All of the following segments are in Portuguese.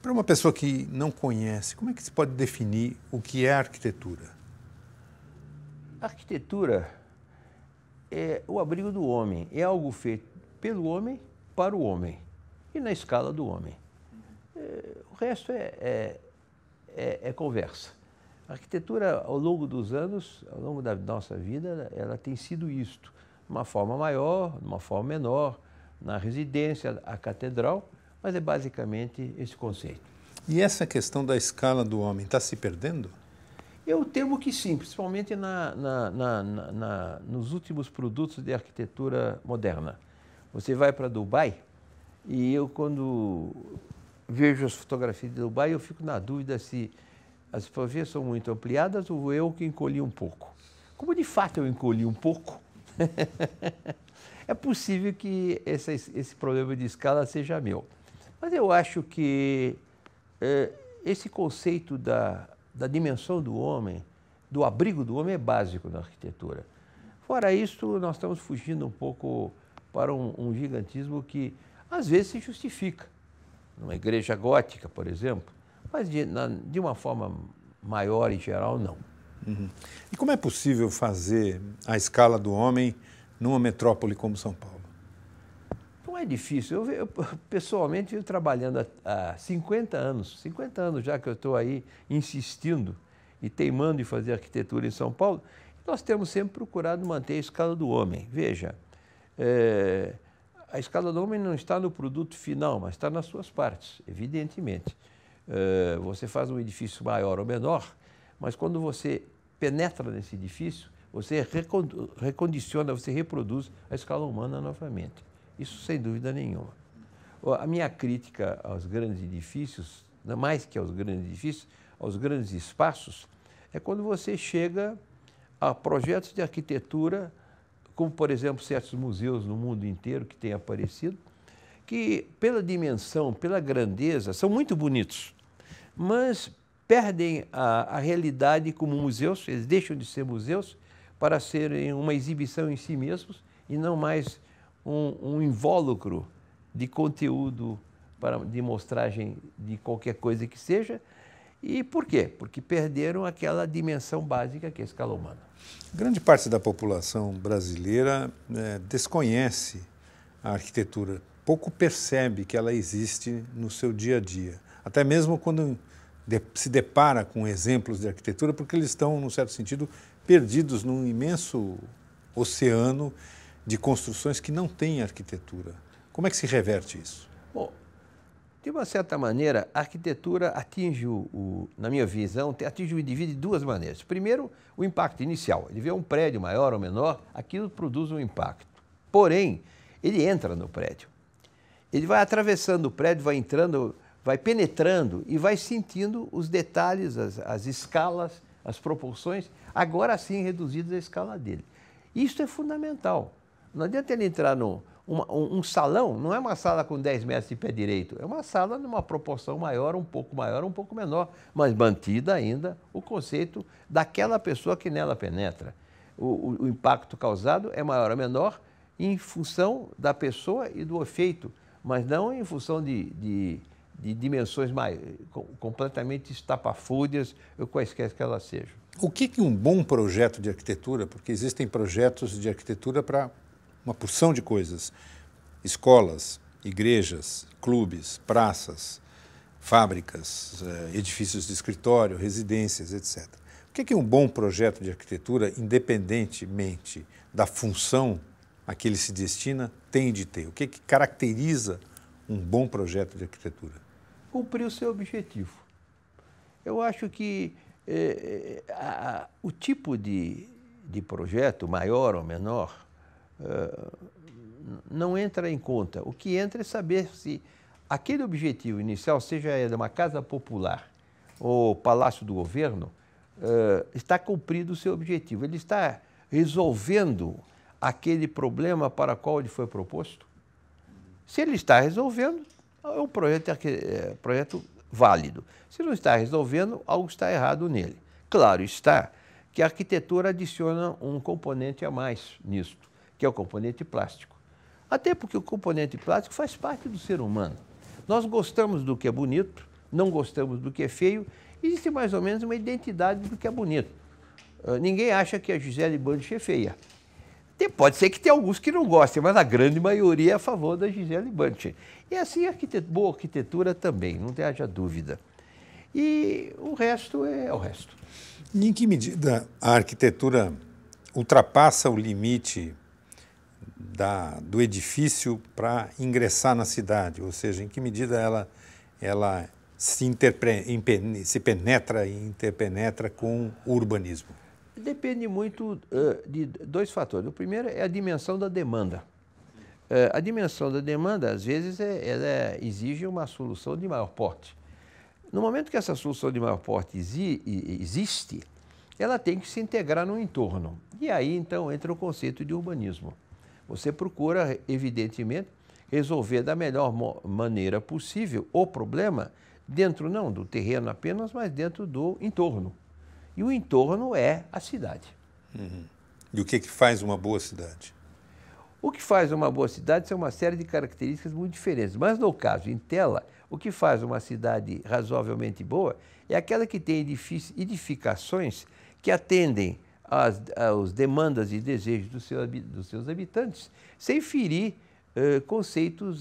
Para uma pessoa que não conhece, como é que se pode definir o que é arquitetura? A arquitetura é o abrigo do homem, é algo feito pelo homem para o homem e na escala do homem. O resto é conversa. A arquitetura, ao longo dos anos, ao longo da nossa vida, ela tem sido isto, de uma forma maior, de uma forma menor, na residência, a catedral, mas é basicamente esse conceito. E essa questão da escala do homem está se perdendo? Eu temo que sim, principalmente nos últimos produtos de arquitetura moderna. Você vai para Dubai e eu, quando vejo as fotografias de Dubai, eu fico na dúvida se as fotografias são muito ampliadas ou eu que encolhi um pouco. Como de fato eu encolhi um pouco, é possível que esse problema de escala seja meu. Mas eu acho que esse conceito da dimensão do homem, do abrigo do homem, é básico na arquitetura. Fora isso, nós estamos fugindo um pouco para um gigantismo que às vezes se justifica. Numa igreja gótica, por exemplo, mas de uma forma maior e geral, não. Uhum. E como é possível fazer a escala do homem numa metrópole como São Paulo? Não é difícil. Eu pessoalmente venho trabalhando há 50 anos já que eu estou aí insistindo e teimando em fazer arquitetura em São Paulo. Nós temos sempre procurado manter a escala do homem. Veja, a escala do homem não está no produto final, mas está nas suas partes, evidentemente. Você faz um edifício maior ou menor, mas quando você penetra nesse edifício, você recondiciona, você reproduz a escala humana novamente. Isso sem dúvida nenhuma. A minha crítica aos grandes edifícios, mais que aos grandes edifícios, aos grandes espaços, é quando você chega a projetos de arquitetura, como, por exemplo, certos museus no mundo inteiro que têm aparecido, que, pela dimensão, pela grandeza, são muito bonitos, mas perdem a realidade como museus, eles deixam de ser museus para serem uma exibição em si mesmos e não mais um invólucro de conteúdo de mostragem de qualquer coisa que seja. E por quê? Porque perderam aquela dimensão básica que é a escala humana. Grande parte da população brasileira desconhece a arquitetura, pouco percebe que ela existe no seu dia a dia. Até mesmo quando se depara com exemplos de arquitetura, porque eles estão, num certo sentido, perdidos num imenso oceano de construções que não têm arquitetura. Como é que se reverte isso? Bom, de uma certa maneira, a arquitetura atinge, na minha visão, atinge o indivíduo de duas maneiras. Primeiro, o impacto inicial. Ele vê um prédio maior ou menor, aquilo produz um impacto. Porém, ele entra no prédio. Ele vai atravessando o prédio, vai entrando, vai penetrando e vai sentindo os detalhes, as escalas, as proporções, agora sim reduzidas à escala dele. Isso é fundamental. Não adianta ele entrar um salão, não é uma sala com 10 metros de pé direito, é uma sala numa proporção maior, um pouco menor, mas mantida ainda o conceito daquela pessoa que nela penetra. O impacto causado é maior ou menor em função da pessoa e do efeito, mas não em função de dimensões completamente estapafúrdias ou quaisquer que elas sejam. O que um bom projeto de arquitetura, porque existem projetos de arquitetura para uma porção de coisas, escolas, igrejas, clubes, praças, fábricas, edifícios de escritório, residências, etc. O que um bom projeto de arquitetura, independentemente da função a que ele se destina, tem de ter? O que caracteriza um bom projeto de arquitetura? Cumprir o seu objetivo. Eu acho que o tipo de projeto, maior ou menor, não entra em conta. O que entra é saber se aquele objetivo inicial, seja ele uma casa popular ou palácio do governo, está cumprido o seu objetivo. Ele está resolvendo aquele problema para o qual ele foi proposto? Se ele está resolvendo, é um projeto válido. Se não está resolvendo, algo está errado nele. Claro está que a arquitetura adiciona um componente a mais nisto, que é o componente plástico. Até porque o componente plástico faz parte do ser humano. Nós gostamos do que é bonito, não gostamos do que é feio, existe mais ou menos uma identidade do que é bonito. Ninguém acha que a Gisele Bündchen é feia. Pode ser que tenha alguns que não gostem, mas a grande maioria é a favor da Gisele Bündchen. E assim boa arquitetura também, não haja dúvida. E o resto é o resto. E em que medida a arquitetura ultrapassa o limite do edifício para ingressar na cidade? Ou seja, em que medida ela se penetra e interpenetra com o urbanismo? Depende muito de dois fatores. O primeiro é a dimensão da demanda. A dimensão da demanda, às vezes, ela exige uma solução de maior porte. No momento que essa solução de maior porte existe, ela tem que se integrar no entorno. E aí, então, entra o conceito de urbanismo. Você procura, evidentemente, resolver da melhor maneira possível o problema dentro, não do terreno apenas, mas dentro do entorno. E o entorno é a cidade. Uhum. E o que faz uma boa cidade? O que faz uma boa cidade são uma série de características muito diferentes. Mas, no caso, em Tela, o que faz uma cidade razoavelmente boa é aquela que tem edificações que atendem às demandas e desejos dos seus habitantes, sem ferir conceitos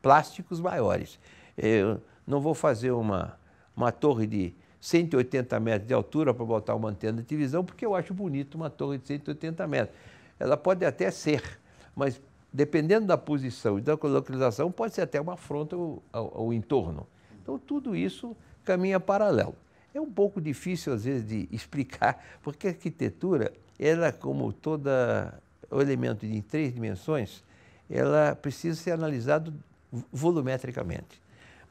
plásticos maiores. Eu não vou fazer uma torre de 180 metros de altura para botar uma antena de televisão, porque eu acho bonito uma torre de 180 metros. Ela pode até ser, mas dependendo da posição e da localização, pode ser até uma afronta ao entorno. Então, tudo isso caminha paralelo. É um pouco difícil, às vezes, de explicar, porque a arquitetura, ela, como todo o elemento em 3 dimensões, ela precisa ser analisada volumetricamente.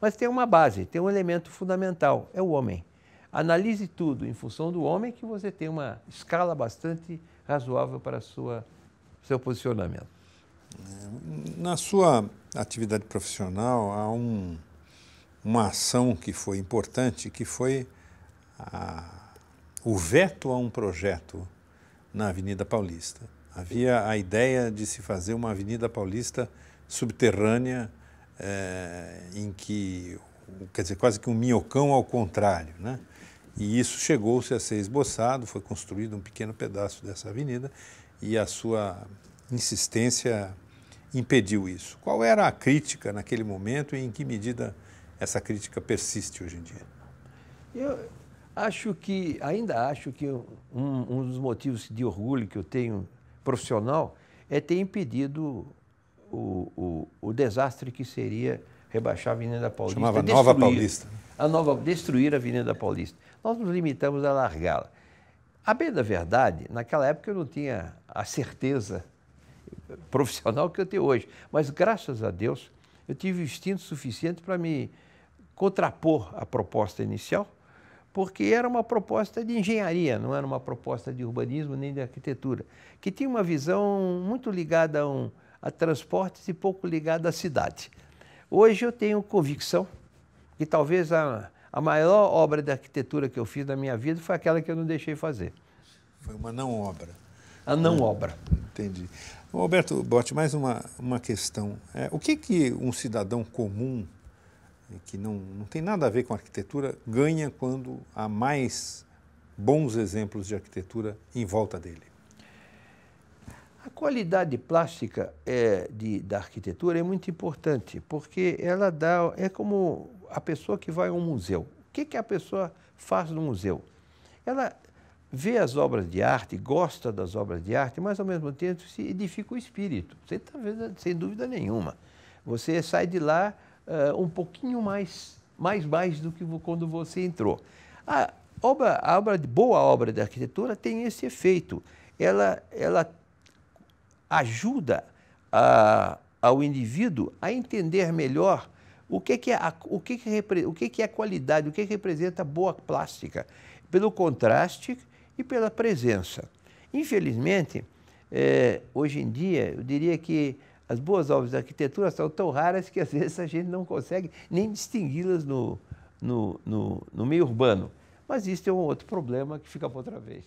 Mas tem uma base, tem um elemento fundamental, é o homem. Analise tudo em função do homem que você tem uma escala bastante razoável para seu posicionamento. Na sua atividade profissional, há uma ação que foi importante, que foi o veto a um projeto na Avenida Paulista. Havia a ideia de se fazer uma Avenida Paulista subterrânea, em que, quer dizer, quase que um minhocão ao contrário, né? E isso chegou-se a ser esboçado, foi construído um pequeno pedaço dessa avenida e a sua insistência impediu isso. Qual era a crítica naquele momento e em que medida essa crítica persiste hoje em dia? Eu ainda acho que um dos motivos de orgulho que eu tenho profissional é ter impedido o desastre que seria rebaixar a Avenida Paulista. Chamava Nova Paulista. Destruir a Avenida Paulista. Nós nos limitamos a largá-la. A bem da verdade, naquela época eu não tinha a certeza profissional que eu tenho hoje, mas graças a Deus eu tive o instinto suficiente para me contrapor à proposta inicial, porque era uma proposta de engenharia, não era uma proposta de urbanismo nem de arquitetura, que tinha uma visão muito ligada a transportes e pouco ligada à cidade. Hoje eu tenho convicção que talvez a maior obra de arquitetura que eu fiz na minha vida foi aquela que eu não deixei fazer. Foi uma não obra. A não obra. Entendi. Roberto Botti, mais uma questão. O que um cidadão comum, que não tem nada a ver com arquitetura, ganha quando há mais bons exemplos de arquitetura em volta dele? A qualidade plástica da arquitetura é muito importante, porque ela é como a pessoa que vai a um museu. O que a pessoa faz no museu? Ela vê as obras de arte, gosta das obras de arte, mas ao mesmo tempo se edifica o espírito, sem dúvida nenhuma. Você sai de lá um pouquinho mais do que quando você entrou. Boa obra de arquitetura tem esse efeito. Ela ajuda ao indivíduo a entender melhor o que é qualidade, o que representa boa plástica, pelo contraste e pela presença. Infelizmente, hoje em dia, eu diria que as boas obras de arquitetura são tão raras que às vezes a gente não consegue nem distingui-las no meio urbano. Mas isso é um outro problema que fica para outra vez.